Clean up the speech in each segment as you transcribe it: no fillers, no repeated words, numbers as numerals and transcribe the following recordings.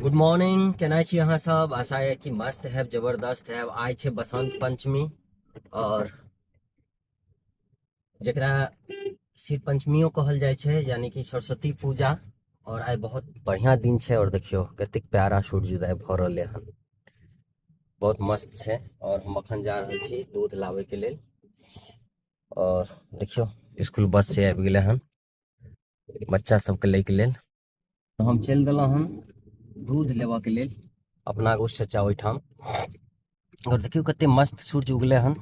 Good morning केना छी अहाँ सब। आशा है कि मस्त है, जबरदस्त है। आइ छै बसंत पंचमी और जकरा शिव पंचमियो कहल जाइ छै, यानी कि सरस्वती पूजा। और आइ बहुत बढ़िया दिन छै और देखियो कतेक प्यारा सूर्योदय भ रहले हन, बहुत मस्त छै। और हम अखन जा रहल छी दूध लाबे के लेल। और देखियो स्कूल बस से आबि गेले हन बच्चा सबके ले के लेल। हम चलि देलहुँ हन दूध लेबऽ के लेल अपना गोश चचा ओहिठाम। और देखियो कते मस्त सूर्य उगले हन।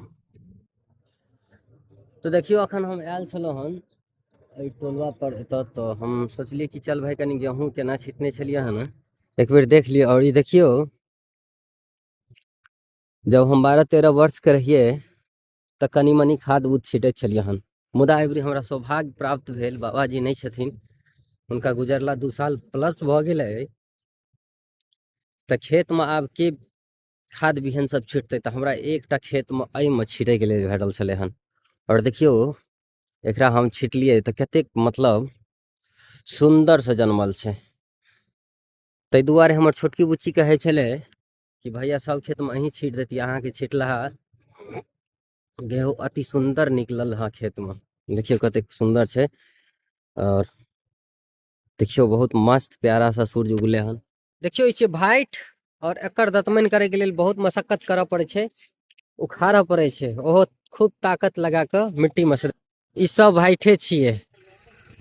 तो देखियो अखन हम आयल छलहुँ हन एहि टोलवा पर एतऽ, तो हम सोचलिए कि चल भाई कनी गेहूँ केना छिटने छलिए हन एक बेर देख लियो। और ये देखियो जब हम 12-13 वर्ष के रहिए तऽ कनी मनी खाद उद छिटै छलिए हन। मुदा एबरी हमरा सौभाग्य प्राप्त भेल, बाबाजी नहीं छथिन, हुनका गुजरला 2 साल प्लस भ गेलै। तऽ खेत में आब के खाद बिहन सब छिटतै, तऽ हमरा एकटा खेत में एहिमे छिटै के लेल भेटल छलै हन। और देखियो एकरा हम छिटलिए तऽ कतेक मतलब सुंदर से जनमल छै। ताहि दुआरे हमर छोटकी बुच्ची कहै छलै कि भैया सब खेत में अहीं छीट देती, अहाँ के छिटला गेहूँ अति सुंदर निकलल हाँ खेत में। देखियो कतेक सुंदर छै। और देखियो बहुत मस्त प्यारा सा सूर्य उगले हन। देखियो ई छै भाइट, और एकर दतमन करे के लेल बहुत मशक्कत करऽ पड़े छै, उखाड़ऽ पड़े छै, ओहो खूब ताकत लगा के मिट्टी में से। ई सब भाइटे छिए।